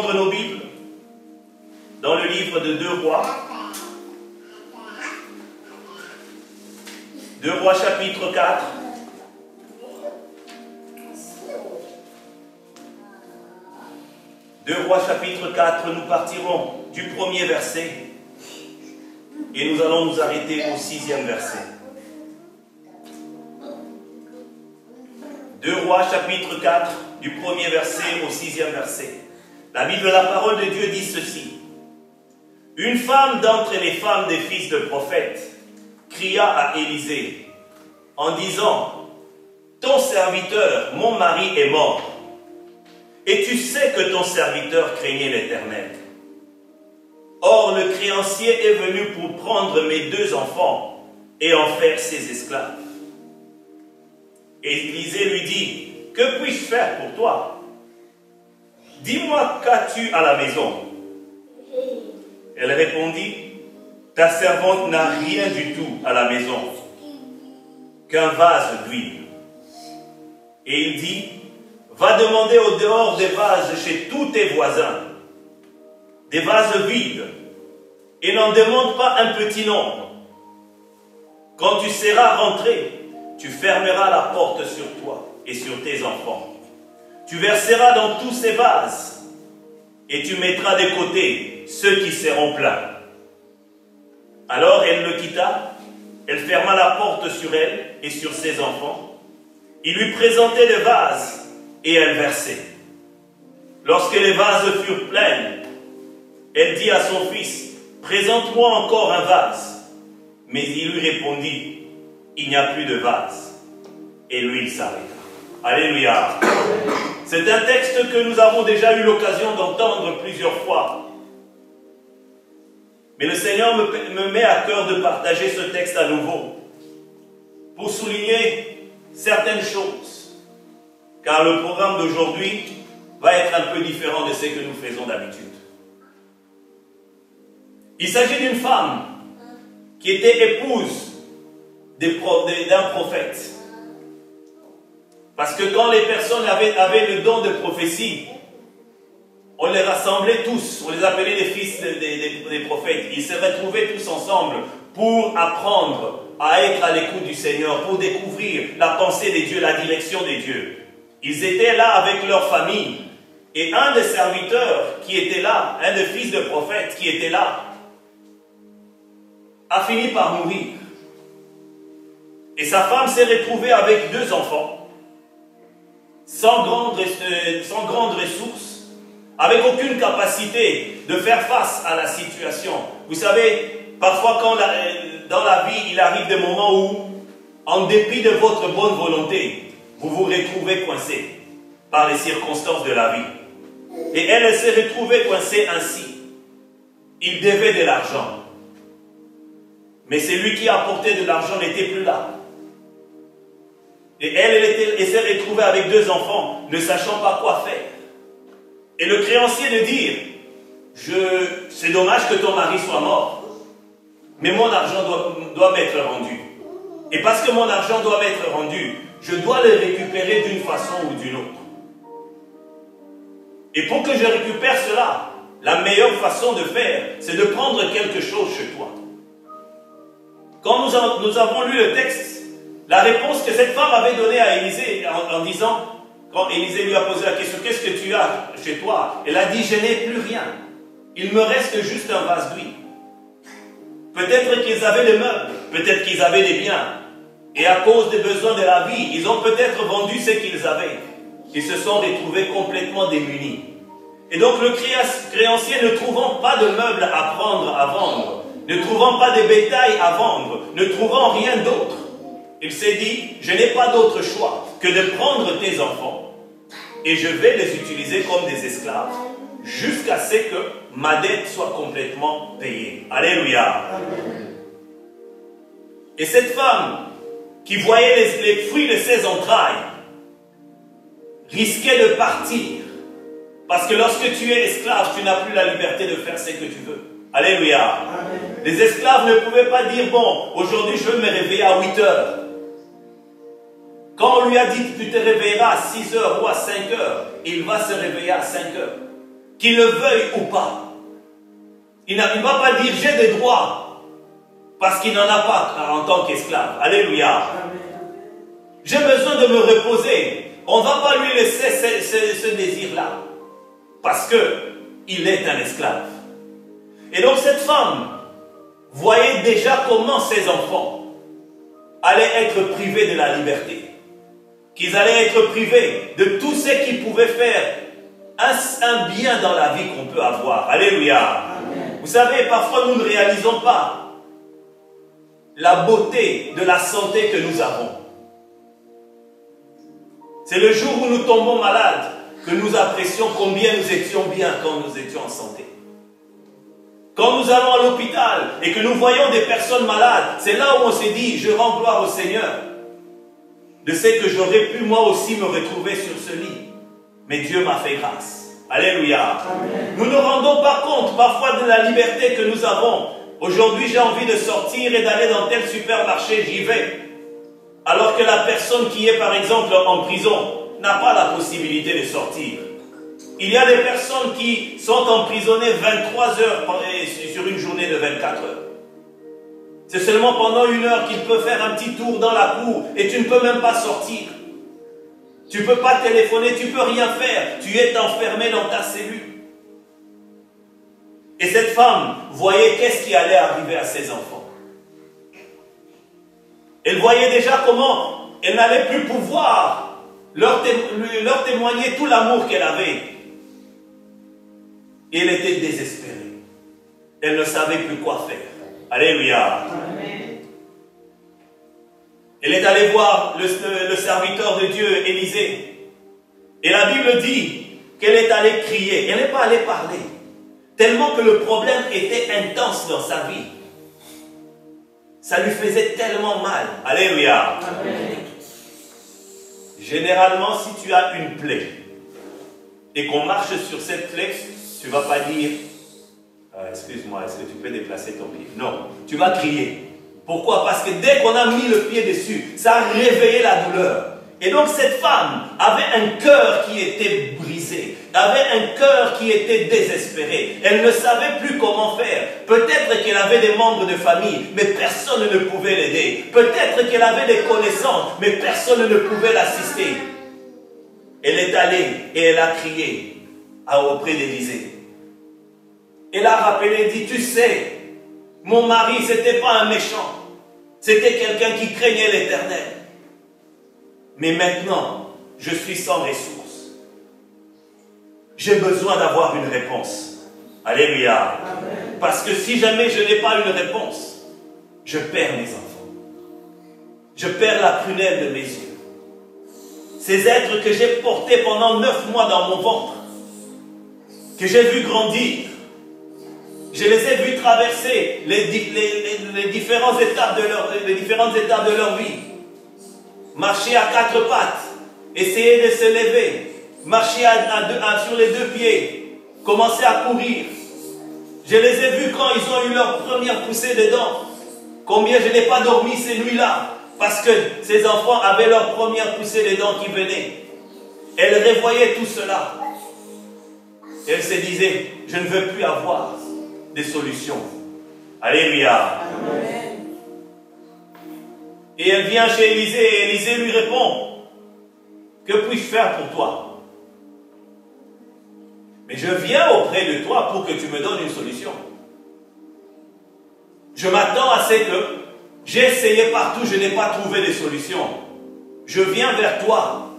prendre nos Bibles dans le livre de 2 Rois. 2 Rois chapitre 4. Deux Rois chapitre 4, nous partirons du premier verset et nous allons nous arrêter au 6e verset. 2 Rois chapitre 4, du premier verset au 6e verset. La Bible, la parole de Dieu dit ceci. Une femme d'entre les femmes des fils de prophètes cria à Élisée en disant, ton serviteur, mon mari est mort. Et tu sais que ton serviteur craignait l'Éternel. Or, le créancier est venu pour prendre mes 2 enfants et en faire ses esclaves. Et Élisée lui dit, que puis-je faire pour toi? Dis-moi, qu'as-tu à la maison? Elle répondit, ta servante n'a rien du tout à la maison, qu'un vase d'huile. Et il dit, va demander au dehors des vases chez tous tes voisins, des vases vides, et n'en demande pas un petit nombre. Quand tu seras rentré, tu fermeras la porte sur toi et sur tes enfants. Tu verseras dans tous ces vases, et tu mettras de côté ceux qui seront pleins. Alors elle le quitta, elle ferma la porte sur elle et sur ses enfants. Il lui présentait des vases, et elle versait. Lorsque les vases furent pleins, elle dit à son fils, présente-moi encore un vase. Mais il lui répondit, il n'y a plus de vase. Et l'huile s'arrêta. Alléluia. C'est un texte que nous avons déjà eu l'occasion d'entendre plusieurs fois. Mais le Seigneur me met à cœur de partager ce texte à nouveau pour souligner certaines choses. Car le programme d'aujourd'hui va être un peu différent de ce que nous faisons d'habitude. Il s'agit d'une femme qui était épouse d'un prophète. Parce que quand les personnes avaient le don de prophétie, on les rassemblait tous, on les appelait les fils des prophètes. Ils se retrouvaient tous ensemble pour apprendre à être à l'écoute du Seigneur, pour découvrir la pensée de Dieu, la direction de Dieu. Ils étaient là avec leur famille. Et un des serviteurs qui était là, un des fils de prophète qui était là, a fini par mourir. Et sa femme s'est retrouvée avec 2 enfants, sans grande ressource, avec aucune capacité de faire face à la situation. Vous savez, parfois dans la vie, il arrive des moments où, en dépit de votre bonne volonté, vous vous retrouvez coincé par les circonstances de la vie. Et elle s'est retrouvée coincée ainsi. Il devait de l'argent. Mais celui qui apportait de l'argent n'était plus là. Et elle s'est retrouvée avec 2 enfants, ne sachant pas quoi faire. Et le créancier de dire, c'est dommage que ton mari soit mort, mais mon argent doit m'être rendu. Et parce que mon argent doit m'être rendu, je dois le récupérer d'une façon ou d'une autre. Et pour que je récupère cela, la meilleure façon de faire, c'est de prendre quelque chose chez toi. Quand nous avons lu le texte, la réponse que cette femme avait donnée à Élisée en disant, quand Élisée lui a posé la question, qu'est-ce que tu as chez toi? Elle a dit, je n'ai plus rien. Il me reste juste un vase d'huile. Peut-être qu'ils avaient des meubles, peut-être qu'ils avaient des biens. Et à cause des besoins de la vie, ils ont peut-être vendu ce qu'ils avaient. Ils se sont retrouvés complètement démunis. Et donc le créancier, ne trouvant pas de meubles à prendre, à vendre, ne trouvant pas de bétail à vendre, ne trouvant rien d'autre, il s'est dit, je n'ai pas d'autre choix que de prendre tes enfants et je vais les utiliser comme des esclaves jusqu'à ce que ma dette soit complètement payée. Alléluia. Amen. Et cette femme qui voyait les fruits de ses entrailles risquait de partir. Parce que lorsque tu es esclave, tu n'as plus la liberté de faire ce que tu veux. Alléluia. Amen. Les esclaves ne pouvaient pas dire, bon, aujourd'hui je vais me réveiller à 8 heures. Quand on lui a dit, tu te réveilleras à 6 heures ou à 5 heures, il va se réveiller à 5 heures. qu'il le veuille ou pas. Il ne va pas dire j'ai des droits parce qu'il n'en a pas en tant qu'esclave. Alléluia. J'ai besoin de me reposer. On ne va pas lui laisser ce désir-là parce qu'il est un esclave. Et donc cette femme voyait déjà comment ses enfants allaient être privés de la liberté. Qu'ils allaient être privés de tout ce qu'ils pouvaient faire un bien dans la vie qu'on peut avoir. Alléluia. Amen. Vous savez, parfois nous ne réalisons pas la beauté de la santé que nous avons. C'est le jour où nous tombons malades que nous apprécions combien nous étions bien quand nous étions en santé. Quand nous allons à l'hôpital et que nous voyons des personnes malades, c'est là où on s'est dit, je rends gloire au Seigneur de ce que j'aurais pu moi aussi me retrouver sur ce lit. Mais Dieu m'a fait grâce. Alléluia. Amen. Nous ne rendons pas compte parfois de la liberté que nous avons. Aujourd'hui, j'ai envie de sortir et d'aller dans tel supermarché, j'y vais. Alors que la personne qui est par exemple en prison n'a pas la possibilité de sortir. Il y a des personnes qui sont emprisonnées 23 heures sur une journée de 24 heures. C'est seulement pendant 1 heure qu'il peut faire un petit tour dans la cour et tu ne peux même pas sortir. Tu ne peux pas téléphoner, tu ne peux rien faire. Tu es enfermé dans ta cellule. Et cette femme voyait qu'est-ce qui allait arriver à ses enfants. Elle voyait déjà comment elle n'allait plus pouvoir leur témoigner tout l'amour qu'elle avait. Et elle était désespérée. Elle ne savait plus quoi faire. Alléluia. Amen. Elle est allée voir le serviteur de Dieu, Élisée. Et la Bible dit qu'elle est allée crier. Elle n'est pas allée parler. Tellement que le problème était intense dans sa vie. Ça lui faisait tellement mal. Alléluia. Amen. Généralement, si tu as une plaie et qu'on marche sur cette plaie, tu ne vas pas dire excuse-moi, est-ce que tu peux déplacer ton pied? Non, tu vas crier. Pourquoi? Parce que dès qu'on a mis le pied dessus, ça a réveillé la douleur. Et donc cette femme avait un cœur qui était brisé, avait un cœur qui était désespéré. Elle ne savait plus comment faire. Peut-être qu'elle avait des membres de famille, mais personne ne pouvait l'aider. Peut-être qu'elle avait des connaissances, mais personne ne pouvait l'assister. Elle est allée et elle a crié auprès d'Élisée. Elle a rappelé, dit, tu sais, mon mari, ce n'était pas un méchant. C'était quelqu'un qui craignait l'Éternel. Mais maintenant, je suis sans ressources. J'ai besoin d'avoir une réponse. Alléluia. Amen. Parce que si jamais je n'ai pas une réponse, je perds mes enfants. Je perds la prunelle de mes yeux. Ces êtres que j'ai portés pendant 9 mois dans mon ventre, que j'ai vu grandir, je les ai vus traverser les différentes étapes de leur vie. Marcher à 4 pattes, essayer de se lever, marcher sur les 2 pieds, commencer à courir. Je les ai vus quand ils ont eu leur première poussée de dents. Combien je n'ai pas dormi ces nuits-là, parce que ces enfants avaient leur première poussée de dents qui venait. Elle revoyait tout cela. Elle se disait, je ne veux plus avoir des solutions. Alléluia. Amen. Et elle vient chez Élisée et Élisée lui répond, que puis-je faire pour toi? Mais je viens auprès de toi pour que tu me donnes une solution. Je m'attends à ce que j'ai essayé partout, je n'ai pas trouvé de solution. Je viens vers toi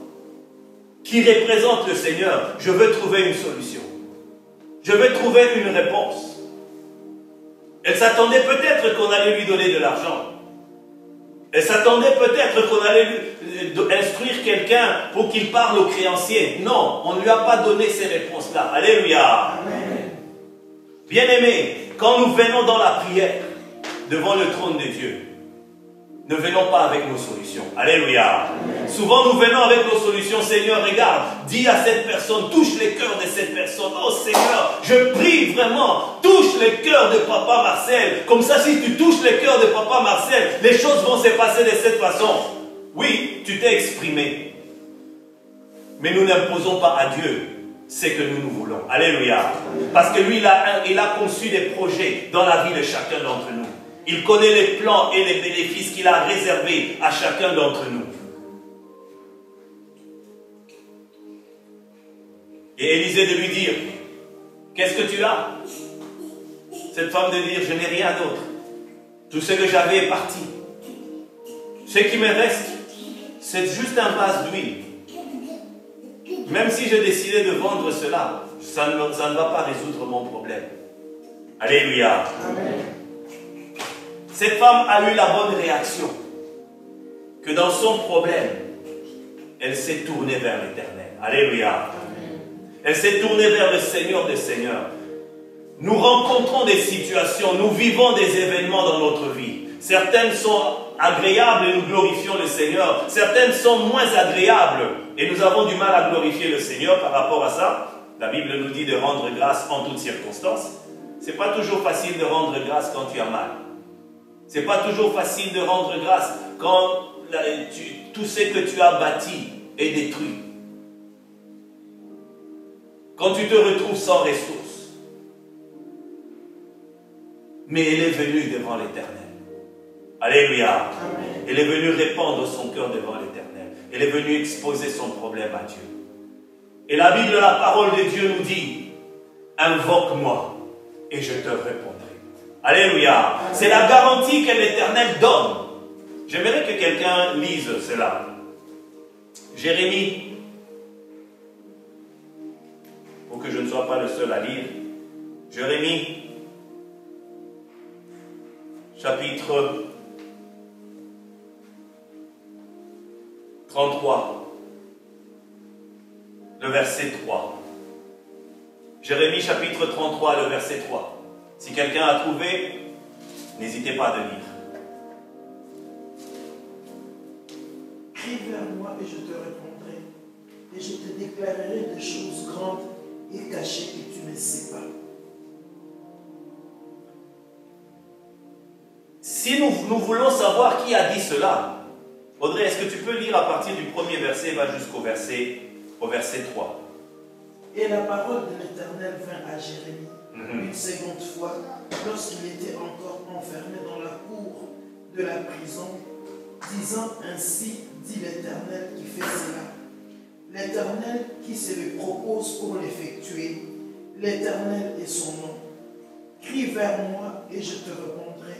qui représente le Seigneur. Je veux trouver une solution. Je veux trouver une réponse. Elle s'attendait peut-être qu'on allait lui donner de l'argent. Elle s'attendait peut-être qu'on allait instruire quelqu'un pour qu'il parle aux créanciers. Non, on ne lui a pas donné ces réponses-là. Alléluia. Amen. Bien-aimés, quand nous venons dans la prière, devant le trône de Dieu, ne venons pas avec nos solutions. Alléluia. Amen. Souvent nous venons avec nos solutions. Seigneur, regarde, dis à cette personne, touche les cœurs de cette personne. Oh Seigneur, je prie vraiment, touche les cœurs de Papa Marcel. Comme ça, si tu touches les cœurs de Papa Marcel, les choses vont se passer de cette façon. Oui, tu t'es exprimé. Mais nous n'imposons pas à Dieu ce que nous voulons. Alléluia. Parce que lui, il a conçu des projets dans la vie de chacun d'entre nous. Il connaît les plans et les bénéfices qu'il a réservés à chacun d'entre nous. Et Élisée de lui dire, qu'est-ce que tu as? Cette femme de dire, je n'ai rien d'autre. Tout ce que j'avais est parti. Ce qui me reste, c'est juste un vase d'huile. Même si j'ai décidé de vendre cela, ça ne va pas résoudre mon problème. Alléluia. Amen. Cette femme a eu la bonne réaction. Que dans son problème, elle s'est tournée vers l'Éternel. Alléluia. Amen. Elle s'est tournée vers le Seigneur des Seigneurs. Nous rencontrons des situations, nous vivons des événements dans notre vie. Certaines sont agréables et nous glorifions le Seigneur. Certaines sont moins agréables et nous avons du mal à glorifier le Seigneur par rapport à ça. La Bible nous dit de rendre grâce en toutes circonstances. Ce n'est pas toujours facile de rendre grâce quand tu as mal. Ce n'est pas toujours facile de rendre grâce quand tout ce que tu as bâti est détruit. Quand tu te retrouves sans ressources. Mais elle est venue devant l'Éternel. Alléluia. Amen. Elle est venue répandre son cœur devant l'Éternel. Elle est venue exposer son problème à Dieu. Et la Bible, la parole de Dieu nous dit, invoque-moi et je te répondrai. Alléluia. C'est la garantie que l'Éternel donne. J'aimerais que quelqu'un lise cela. Jérémie, pour que je ne sois pas le seul à lire. Jérémie, chapitre 33, le verset 3. Jérémie chapitre 33, le verset 3. Si quelqu'un a trouvé, n'hésitez pas à lire. Crie vers moi et je te répondrai, et je te déclarerai des choses grandes et cachées que tu ne sais pas. Si nous voulons savoir qui a dit cela, Audrey, est-ce que tu peux lire à partir du premier verset et va jusqu'au verset 3? Et la parole de l'Éternel vint à Jérémie une seconde fois, lorsqu'il était encore enfermé dans la cour de la prison, disant ainsi, dit l'Éternel qui fait cela. L'Éternel qui se le propose pour l'effectuer, l'Éternel est son nom. Crie vers moi et je te répondrai,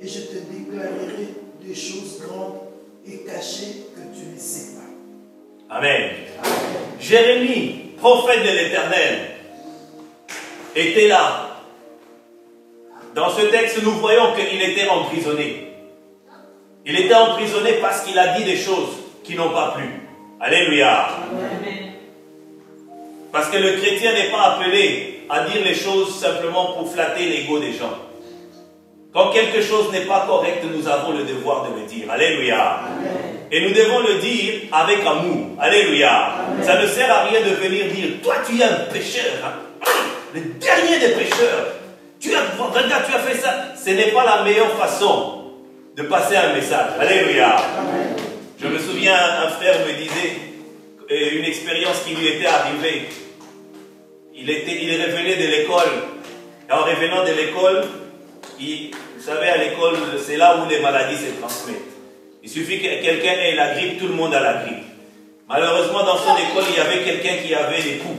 et je te déclarerai des choses grandes et cachées que tu ne sais pas. Amen. Amen. Jérémie, prophète de l'Éternel, était là. Dans ce texte, nous voyons qu'il était emprisonné. Il était emprisonné parce qu'il a dit des choses qui n'ont pas plu. Alléluia. Amen. Parce que le chrétien n'est pas appelé à dire les choses simplement pour flatter l'ego des gens. Quand quelque chose n'est pas correct, nous avons le devoir de le dire. Alléluia. Amen. Et nous devons le dire avec amour. Alléluia. Amen. Ça ne sert à rien de venir dire, toi tu es un pécheur. Hein? Le dernier des pécheurs. Regarde, tu as fait ça. Ce n'est pas la meilleure façon de passer un message. Alléluia. Amen. Je me souviens, un frère me disait une expérience qui lui était arrivée. Il revenait de l'école. Et en revenant de l'école, vous savez, à l'école, c'est là où les maladies se transmettent. Il suffit que quelqu'un ait la grippe, tout le monde a la grippe. Malheureusement, dans son école, il y avait quelqu'un qui avait les poux.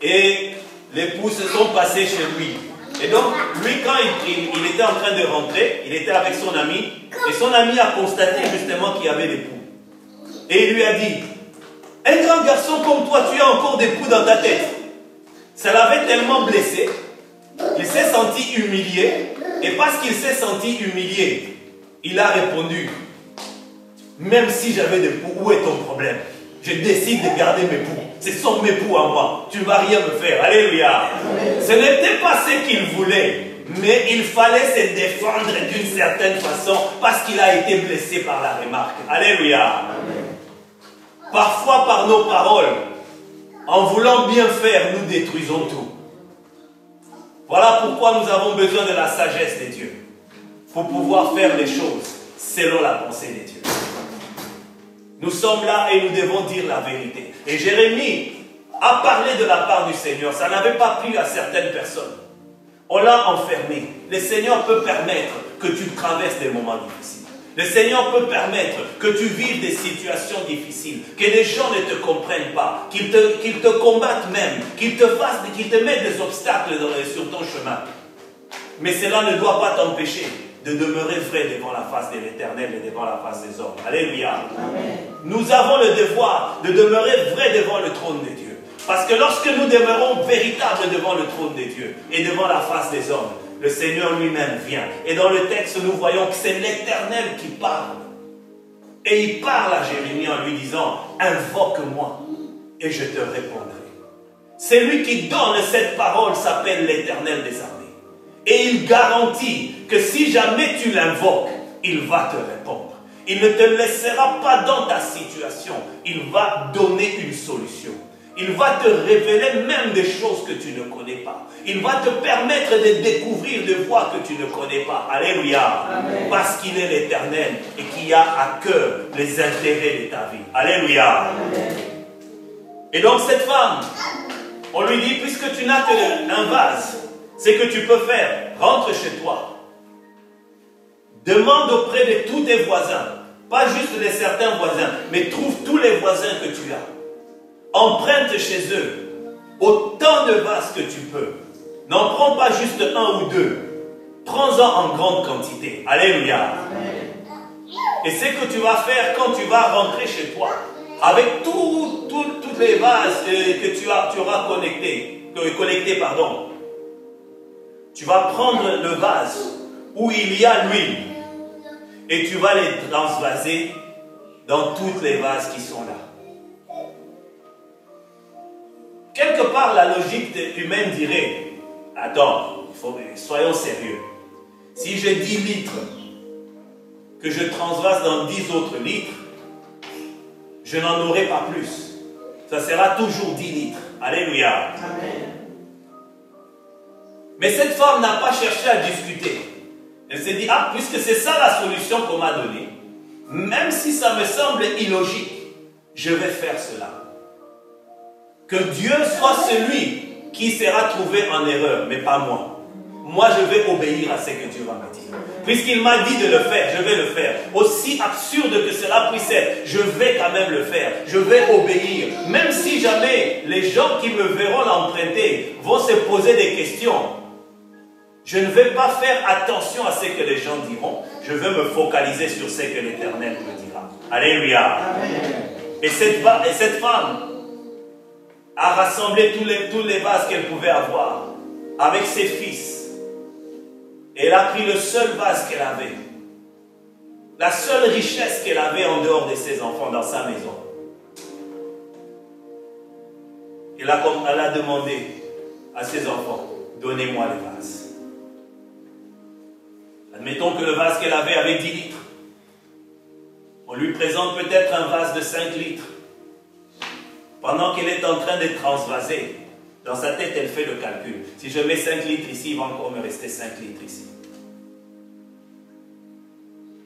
Et les poux se sont passés chez lui. Et donc, lui, quand il était en train de rentrer, il était avec son ami, et son ami a constaté justement qu'il y avait des poux. Et il lui a dit, un grand garçon comme toi, tu as encore des poux dans ta tête. Ça l'avait tellement blessé, il s'est senti humilié, et parce qu'il s'est senti humilié, il a répondu, même si j'avais des poux, où est ton problème? Je décide de garder mes poux. Ce sont mes poux à moi. Tu ne vas rien me faire. Alléluia. Amen. Ce n'était pas ce qu'il voulait, mais il fallait se défendre d'une certaine façon parce qu'il a été blessé par la remarque. Alléluia. Amen. Parfois, par nos paroles, en voulant bien faire, nous détruisons tout. Voilà pourquoi nous avons besoin de la sagesse de Dieu pour pouvoir faire les choses selon la pensée de Dieu. Nous sommes là et nous devons dire la vérité. Et Jérémie a parlé de la part du Seigneur. Ça n'avait pas plu à certaines personnes. On l'a enfermé. Le Seigneur peut permettre que tu traverses des moments difficiles. Le Seigneur peut permettre que tu vives des situations difficiles, que les gens ne te comprennent pas, qu'ils te combattent même, qu'ils te mettent des obstacles sur ton chemin. Mais cela ne doit pas t'empêcher de demeurer vrai devant la face de l'Éternel et devant la face des hommes. Alléluia. Amen. Nous avons le devoir de demeurer vrai devant le trône de Dieu. Parce que lorsque nous demeurons véritables devant le trône de Dieu et devant la face des hommes, le Seigneur lui-même vient. Et dans le texte, nous voyons que c'est l'Éternel qui parle. Et il parle à Jérémie en lui disant, invoque-moi et je te répondrai. Celui qui donne cette parole s'appelle l'Éternel des armées. Et il garantit que si jamais tu l'invoques, il va te répondre. Il ne te laissera pas dans ta situation. Il va donner une solution. Il va te révéler même des choses que tu ne connais pas. Il va te permettre de découvrir des voies que tu ne connais pas. Alléluia. Amen. Parce qu'il est l'Éternel et qui a à cœur les intérêts de ta vie. Alléluia. Amen. Et donc cette femme, on lui dit, puisque tu n'as qu'un vase, ce que tu peux faire, rentre chez toi. Demande auprès de tous tes voisins, pas juste de certains voisins, mais trouve tous les voisins que tu as. Emprunte chez eux autant de vases que tu peux. N'en prends pas juste un ou deux. Prends-en en grande quantité. Alléluia. Amen. Et c'est ce que tu vas faire quand tu vas rentrer chez toi. Avec tous les vases que tu auras collectés. Tu vas prendre le vase où il y a l'huile. Et tu vas les transvaser dans tous les vases qui sont là. Quelque part, la logique humaine dirait, attends, soyons sérieux. Si j'ai 10 litres, que je transvase dans 10 autres litres, je n'en aurai pas plus. Ça sera toujours 10 litres. Alléluia. Amen. Mais cette femme n'a pas cherché à discuter. Elle s'est dit, ah, puisque c'est ça la solution qu'on m'a donnée, même si ça me semble illogique, je vais faire cela. Que Dieu soit celui qui sera trouvé en erreur, mais pas moi. Moi, je vais obéir à ce que Dieu va me dire. Puisqu'il m'a dit de le faire, je vais le faire. Aussi absurde que cela puisse être, je vais quand même le faire. Je vais obéir. Même si jamais les gens qui me verront l'emprunter vont se poser des questions, je ne vais pas faire attention à ce que les gens diront. Je vais me focaliser sur ce que l'Éternel me dira. Alléluia. Amen. Et cette femme a rassemblé tous les vases qu'elle pouvait avoir avec ses fils. Et elle a pris le seul vase qu'elle avait. La seule richesse qu'elle avait en dehors de ses enfants dans sa maison. Elle a demandé à ses enfants, donnez-moi les vases. Admettons que le vase qu'elle avait 10 litres. On lui présente peut-être un vase de 5 litres. Pendant qu'elle est en train de transvaser, dans sa tête, elle fait le calcul. Si je mets 5 litres ici, il va encore me rester 5 litres ici.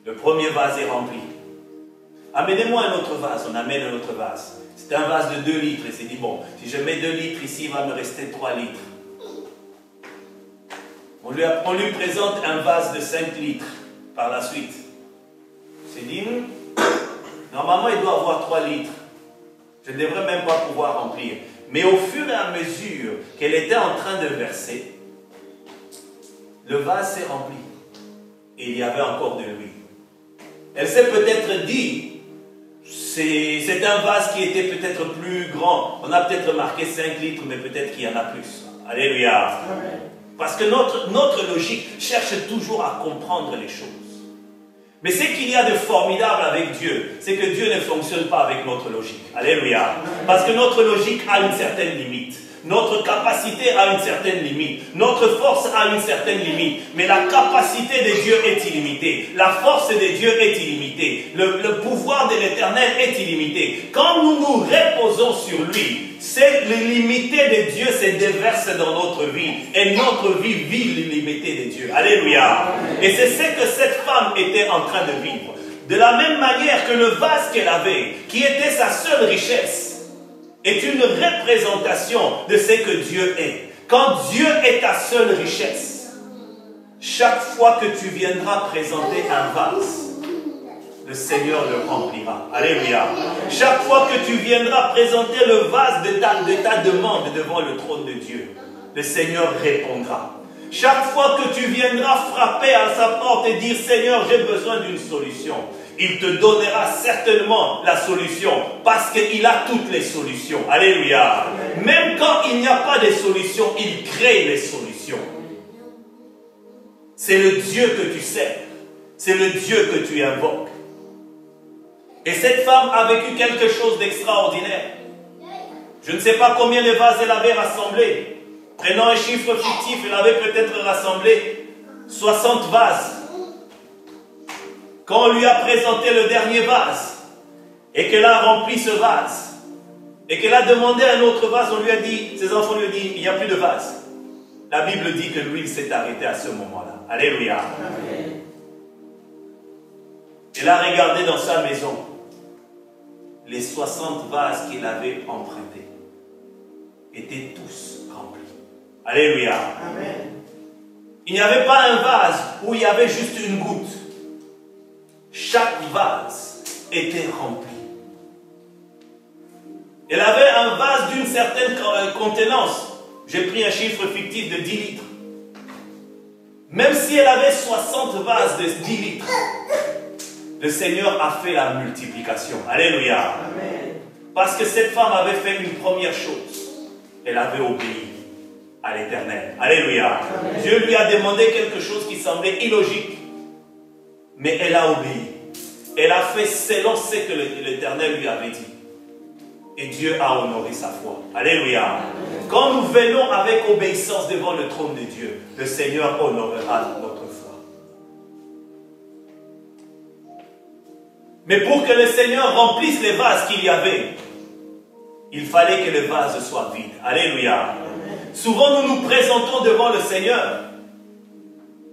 Le premier vase est rempli. Amenez-moi un autre vase. On amène un autre vase. C'est un vase de 2 litres. Et c'est dit, bon, si je mets 2 litres ici, il va me rester 3 litres. On lui présente un vase de 5 litres par la suite. C'est dit, normalement, il doit avoir 3 litres. Je ne devrais même pas pouvoir remplir. Mais au fur et à mesure qu'elle était en train de verser, le vase s'est rempli. Et il y avait encore de l'huile. Elle s'est peut-être dit, c'est un vase qui était peut-être plus grand. On a peut-être marqué 5 litres, mais peut-être qu'il y en a plus. Alléluia. Amen. Parce que notre logique cherche toujours à comprendre les choses. Mais ce qu'il y a de formidable avec Dieu, c'est que Dieu ne fonctionne pas avec notre logique. Alléluia. Parce que notre logique a une certaine limite. Notre capacité a une certaine limite. Notre force a une certaine limite. Mais la capacité de Dieu est illimitée. La force de Dieu est illimitée. Le pouvoir de l'Éternel est illimité. Quand nous nous reposons sur lui, c'est l'illimité de Dieu se déverse dans notre vie. Et notre vie vit l'illimité de Dieu. Alléluia. Et c'est ce que cette femme était en train de vivre. De la même manière que le vase qu'elle avait, qui était sa seule richesse, est une représentation de ce que Dieu est. Quand Dieu est ta seule richesse, chaque fois que tu viendras présenter un vase, le Seigneur le remplira. Alléluia. Chaque fois que tu viendras présenter le vase de ta demande devant le trône de Dieu, le Seigneur répondra. Chaque fois que tu viendras frapper à sa porte et dire « Seigneur, j'ai besoin d'une solution », il te donnera certainement la solution parce qu'il a toutes les solutions. Alléluia. Même quand il n'y a pas de solution, il crée les solutions. C'est le Dieu que tu sers. C'est le Dieu que tu invoques. Et cette femme a vécu quelque chose d'extraordinaire. Je ne sais pas combien de vases elle avait rassemblés. Prenant un chiffre fictif, elle avait peut-être rassemblé 60 vases. Quand on lui a présenté le dernier vase, et qu'elle a rempli ce vase, et qu'elle a demandé un autre vase, on lui a dit, ses enfants lui ont dit, il n'y a plus de vase. La Bible dit que l'huile s'est arrêtée à ce moment-là. Alléluia. Amen. Elle a regardé dans sa maison les 60 vases qu'il avait empruntés étaient tous remplis. Alléluia. Amen. Il n'y avait pas un vase où il y avait juste une goutte. Chaque vase était rempli. Elle avait un vase d'une certaine contenance. J'ai pris un chiffre fictif de 10 litres. Même si elle avait 60 vases de 10 litres, le Seigneur a fait la multiplication. Alléluia. Amen. Parce que cette femme avait fait une première chose. Elle avait obéi à l'Éternel. Alléluia. Amen. Dieu lui a demandé quelque chose qui semblait illogique. Mais elle a obéi. Elle a fait selon ce que l'Éternel lui avait dit. Et Dieu a honoré sa foi. Alléluia. Amen. Quand nous venons avec obéissance devant le trône de Dieu, le Seigneur honorera notre foi. Mais pour que le Seigneur remplisse les vases qu'il y avait, il fallait que le vase soit vide. Alléluia. Amen. Souvent nous nous présentons devant le Seigneur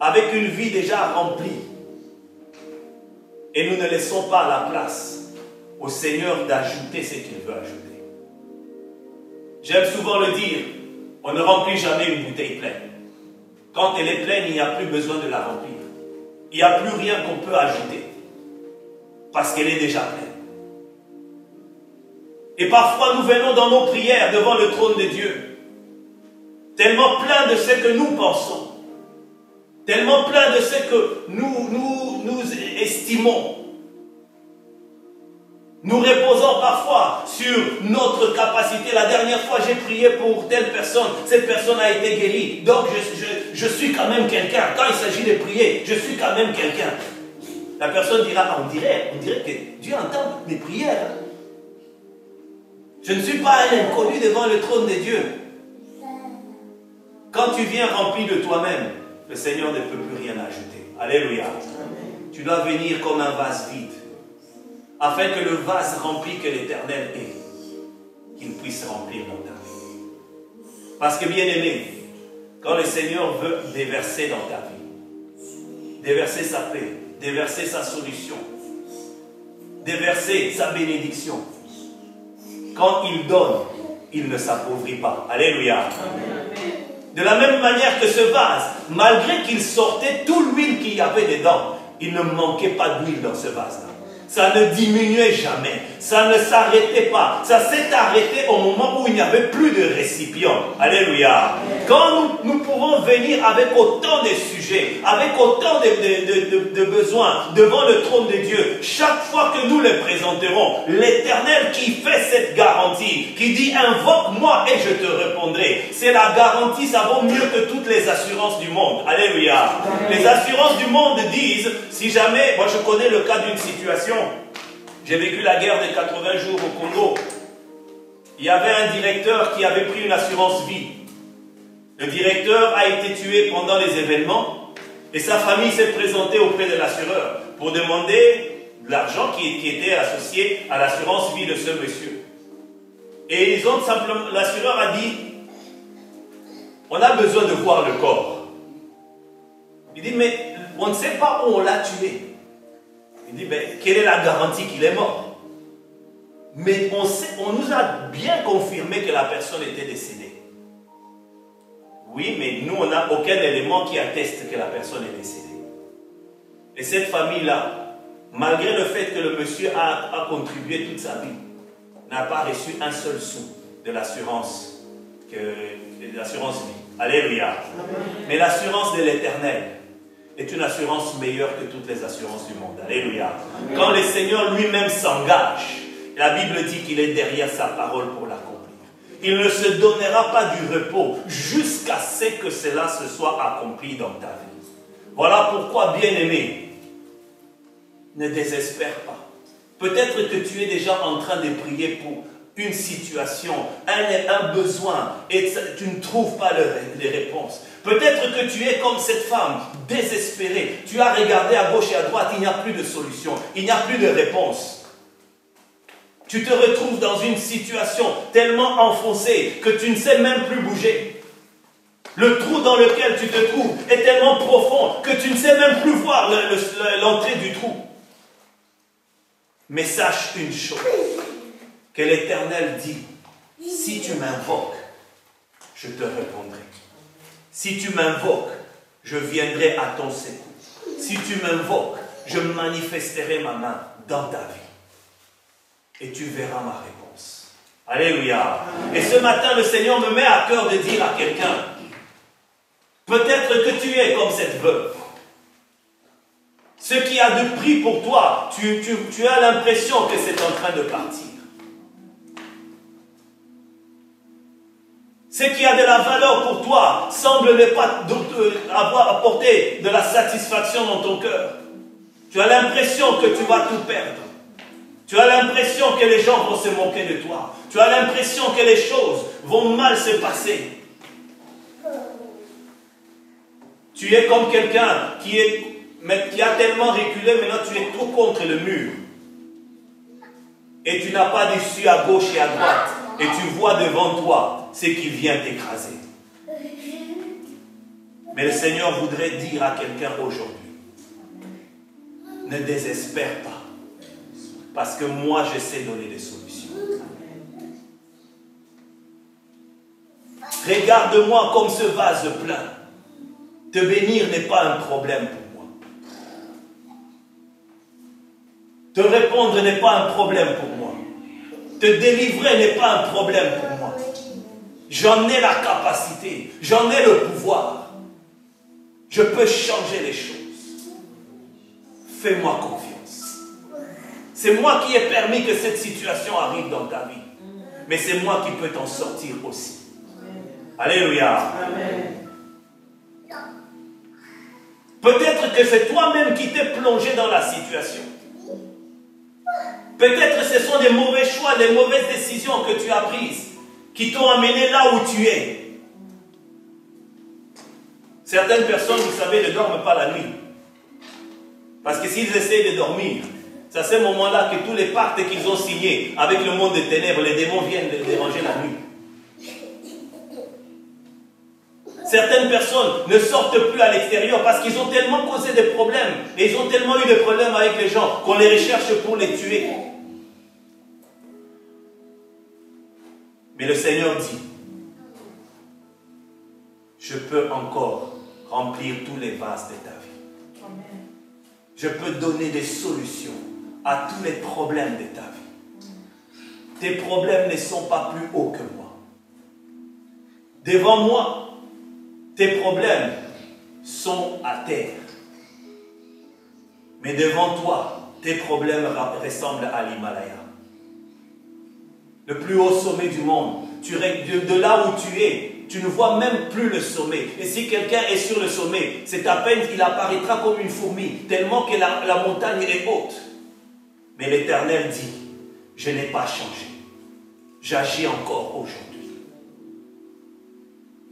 avec une vie déjà remplie. Et nous ne laissons pas la place au Seigneur d'ajouter ce qu'il veut ajouter. J'aime souvent le dire, on ne remplit jamais une bouteille pleine. Quand elle est pleine, il n'y a plus besoin de la remplir. Il n'y a plus rien qu'on peut ajouter. Parce qu'elle est déjà pleine. Et parfois nous venons dans nos prières devant le trône de Dieu, tellement plein de ce que nous pensons, tellement plein de ce que nous estimons. Nous reposons parfois sur notre capacité. La dernière fois, j'ai prié pour telle personne. Cette personne a été guérie. Donc, je suis quand même quelqu'un. Quand il s'agit de prier, je suis quand même quelqu'un. La personne dira, on dirait que Dieu entend mes prières. Je ne suis pas un inconnu devant le trône de Dieu. Quand tu viens rempli de toi-même, le Seigneur ne peut plus rien ajouter. Alléluia. Amen. Tu dois venir comme un vase vide, afin que le vase rempli que l'Éternel est, qu'il puisse remplir dans ta vie. Parce que, bien aimé, quand le Seigneur veut déverser dans ta vie, déverser sa paix, déverser sa solution, déverser sa bénédiction, quand il donne, il ne s'appauvrit pas. Alléluia. Amen. De la même manière que ce vase, malgré qu'il sortait toute l'huile qu'il y avait dedans, il ne manquait pas d'huile dans ce vase-là. Ça ne diminuait jamais. Ça ne s'arrêtait pas. Ça s'est arrêté au moment où il n'y avait plus de récipient. Alléluia. Quand nous pouvons venir avec autant de sujets, avec autant de besoins devant le trône de Dieu, chaque fois que nous les présenterons, l'Éternel qui fait cette garantie, qui dit invoque-moi et je te répondrai. C'est la garantie, ça vaut mieux que toutes les assurances du monde. Alléluia. Les assurances du monde disent, si jamais, moi je connais le cas d'une situation. J'ai vécu la guerre des 80 jours au Congo. Il y avait un directeur qui avait pris une assurance vie. Le directeur a été tué pendant les événements et sa famille s'est présentée auprès de l'assureur pour demander de l'argent qui était associé à l'assurance vie de ce monsieur. Et ils ont simplement, l'assureur a dit, on a besoin de voir le corps. Il dit, mais on ne sait pas où on l'a tué. Il dit, ben, quelle est la garantie qu'il est mort? Mais on nous a bien confirmé que la personne était décédée. Oui, mais nous, on n'a aucun élément qui atteste que la personne est décédée. Et cette famille-là, malgré le fait que le monsieur a contribué toute sa vie, n'a pas reçu un seul sou de l'assurance vie. Alléluia. Mais l'assurance de l'Éternel est une assurance meilleure que toutes les assurances du monde. Alléluia. Quand le Seigneur lui-même s'engage, la Bible dit qu'il est derrière sa parole pour l'accomplir. Il ne se donnera pas du repos jusqu'à ce que cela se soit accompli dans ta vie. Voilà pourquoi, bien-aimé, ne désespère pas. Peut-être que tu es déjà en train de prier pour une situation, un besoin, et tu ne trouves pas les réponses. Peut-être que tu es comme cette femme, désespérée. Tu as regardé à gauche et à droite, il n'y a plus de solution, il n'y a plus de réponse. Tu te retrouves dans une situation tellement enfoncée que tu ne sais même plus bouger. Le trou dans lequel tu te trouves est tellement profond que tu ne sais même plus voir l'entrée du trou. Mais sache une chose, que l'Éternel dit, si tu m'invoques, je te répondrai. Si tu m'invoques, je viendrai à ton secours. Si tu m'invoques, je manifesterai ma main dans ta vie. Et tu verras ma réponse. Alléluia. Et ce matin, le Seigneur me met à cœur de dire à quelqu'un, peut-être que tu es comme cette veuve. Ce qui a de prix pour toi, tu as l'impression que c'est en train de partir. Ce qui a de la valeur pour toi semble ne pas avoir apporté de la satisfaction dans ton cœur. Tu as l'impression que tu vas tout perdre. Tu as l'impression que les gens vont se moquer de toi. Tu as l'impression que les choses vont mal se passer. Tu es comme quelqu'un qui a tellement reculé, maintenant tu es tout contre le mur. Et tu n'as pas d'issue à gauche et à droite. Et tu vois devant toi ce qui vient t'écraser. Mais le Seigneur voudrait dire à quelqu'un aujourd'hui, ne désespère pas. Parce que moi, je sais donner des solutions. Regarde-moi comme ce vase plein. Te bénir n'est pas un problème pour moi. Te répondre n'est pas un problème pour moi. Te délivrer n'est pas un problème pour moi. J'en ai la capacité. J'en ai le pouvoir. Je peux changer les choses. Fais-moi confiance. C'est moi qui ai permis que cette situation arrive dans ta vie. Mais c'est moi qui peux t'en sortir aussi. Alléluia. Amen. Peut-être que c'est toi-même qui t'es plongé dans la situation. Peut-être que ce sont des mauvais choix, des mauvaises décisions que tu as prises qui t'ont amené là où tu es. Certaines personnes, vous savez, ne dorment pas la nuit. Parce que s'ils essayent de dormir, c'est à ce moment-là que tous les pactes qu'ils ont signés avec le monde des ténèbres, les démons viennent les déranger la nuit. Certaines personnes ne sortent plus à l'extérieur parce qu'ils ont tellement causé des problèmes et ils ont tellement eu des problèmes avec les gens qu'on les recherche pour les tuer. Mais le Seigneur dit, je peux encore remplir tous les vases de ta vie. Je peux donner des solutions à tous les problèmes de ta vie. Tes problèmes ne sont pas plus hauts que moi. Devant moi, tes problèmes sont à terre. Mais devant toi, tes problèmes ressemblent à l'Himalaya. Le plus haut sommet du monde. De là où tu es, tu ne vois même plus le sommet. Et si quelqu'un est sur le sommet, c'est à peine qu'il apparaîtra comme une fourmi, tellement que la montagne est haute. Mais l'Éternel dit, je n'ai pas changé. J'agis encore aujourd'hui.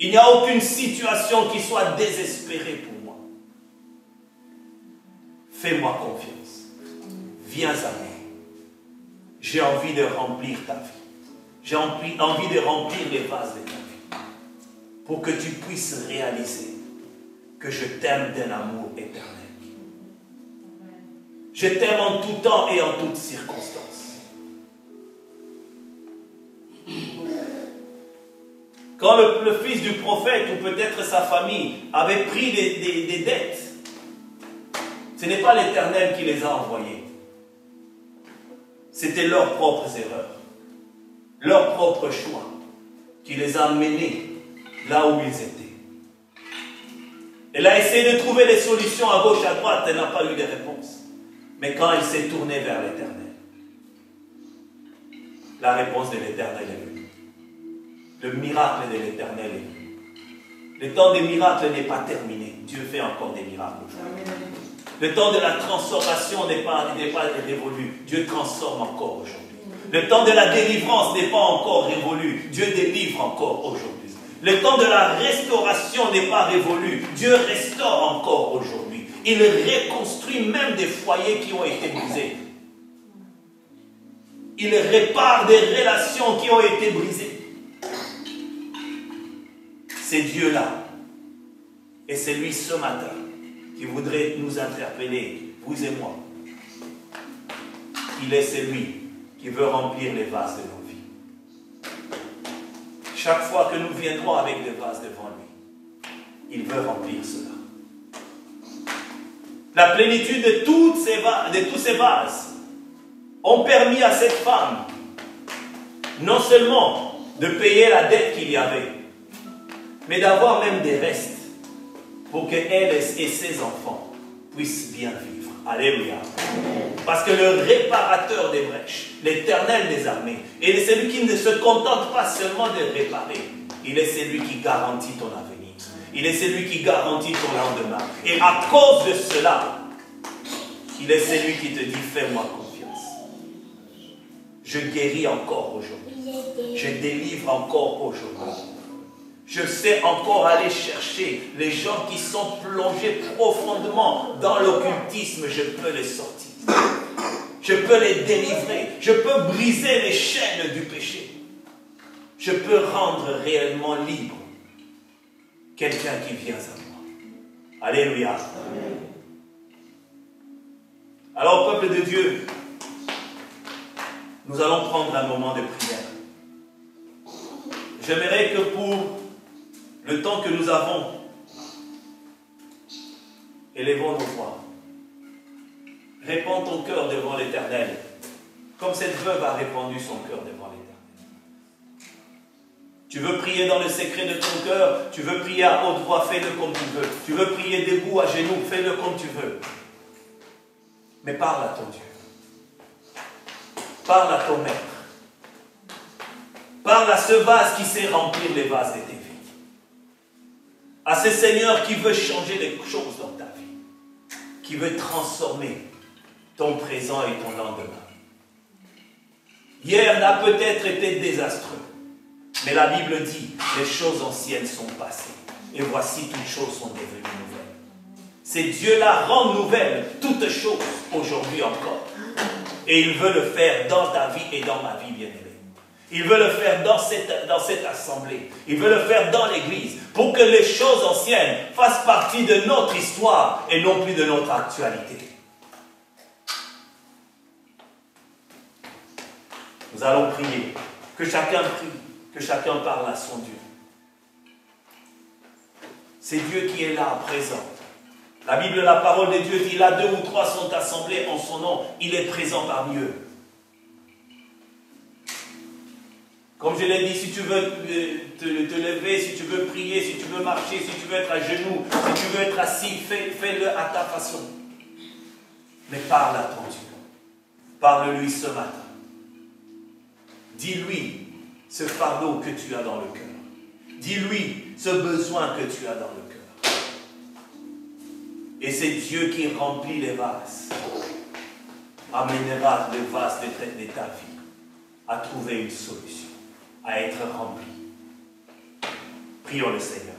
Il n'y a aucune situation qui soit désespérée pour moi. Fais-moi confiance. Viens à moi. J'ai envie de remplir ta vie. J'ai envie de remplir les vases de ta vie. Pour que tu puisses réaliser que je t'aime d'un amour éternel. Je t'aime en tout temps et en toutes circonstances. Quand le fils du prophète, ou peut-être sa famille, avait pris des dettes, ce n'est pas l'Éternel qui les a envoyés. C'était leurs propres erreurs, leurs propres choix, qui les a menés là où ils étaient. Elle a essayé de trouver des solutions à gauche, à droite, elle n'a pas eu de réponse. Mais quand elle s'est tournée vers l'Éternel, la réponse de l'Éternel est venue. Le miracle de l'Éternel est venu. Le temps des miracles n'est pas terminé. Dieu fait encore des miracles aujourd'hui. Le temps de la transformation n'est pas révolu. Dieu transforme encore aujourd'hui. Le temps de la délivrance n'est pas encore révolu. Dieu délivre encore aujourd'hui. Le temps de la restauration n'est pas révolu. Dieu restaure encore aujourd'hui. Il reconstruit même des foyers qui ont été brisés. Il répare des relations qui ont été brisées. C'est Dieu-là. Et c'est lui ce matin qui voudrait nous interpeller, vous et moi. Il est celui qui veut remplir les vases de nos vies. Chaque fois que nous viendrons avec des vases devant lui, il veut remplir cela. La plénitude de tous ces vases ont permis à cette femme non seulement de payer la dette qu'il y avait, mais d'avoir même des restes pour qu'elle et ses enfants puissent bien vivre. Alléluia. Parce que le réparateur des brèches, l'Éternel des armées, il est celui qui ne se contente pas seulement de réparer, il est celui qui garantit ton avenir. Il est celui qui garantit ton lendemain. Et à cause de cela, il est celui qui te dit, fais-moi confiance. Je guéris encore aujourd'hui. Je délivre encore aujourd'hui. Je sais encore aller chercher les gens qui sont plongés profondément dans l'occultisme. Je peux les sortir. Je peux les délivrer. Je peux briser les chaînes du péché. Je peux rendre réellement libre quelqu'un qui vient à moi. Alléluia. Amen. Alors, peuple de Dieu, nous allons prendre un moment de prière. J'aimerais que pour le temps que nous avons, élevons nos voix. Répands ton cœur devant l'Éternel, comme cette veuve a répandu son cœur devant l'Éternel. Tu veux prier dans le secret de ton cœur, tu veux prier à haute voix, fais-le comme tu veux. Tu veux prier debout, à genoux, fais-le comme tu veux. Mais parle à ton Dieu. Parle à ton Maître. Parle à ce vase qui sait remplir les vases de tes vies. À ce Seigneur qui veut changer les choses dans ta vie. Qui veut transformer ton présent et ton lendemain. Hier n'a peut-être été désastreux. Mais la Bible dit, les choses anciennes sont passées. Et voici, toutes choses sont devenues nouvelles. C'est Dieu-là rend nouvelles toutes choses aujourd'hui encore. Et il veut le faire dans ta vie et dans ma vie, bien-aimée. Il veut le faire dans cette assemblée. Il veut le faire dans l'église. Pour que les choses anciennes fassent partie de notre histoire et non plus de notre actualité. Nous allons prier. Que chacun prie. Que chacun parle à son Dieu. C'est Dieu qui est là, présent. La Bible, la parole de Dieu dit, là 2 ou 3 sont assemblés en son nom, il est présent parmi eux. Comme je l'ai dit, si tu veux te lever, si tu veux prier, si tu veux marcher, si tu veux être à genoux, si tu veux être assis, fais-le à ta façon. Mais parle à ton Dieu. Parle-lui ce matin. Dis-lui ce fardeau que tu as dans le cœur. Dis-lui ce besoin que tu as dans le cœur. Et c'est Dieu qui remplit les vases. Amènera le vase de ta vie à trouver une solution, à être rempli. Prions le Seigneur.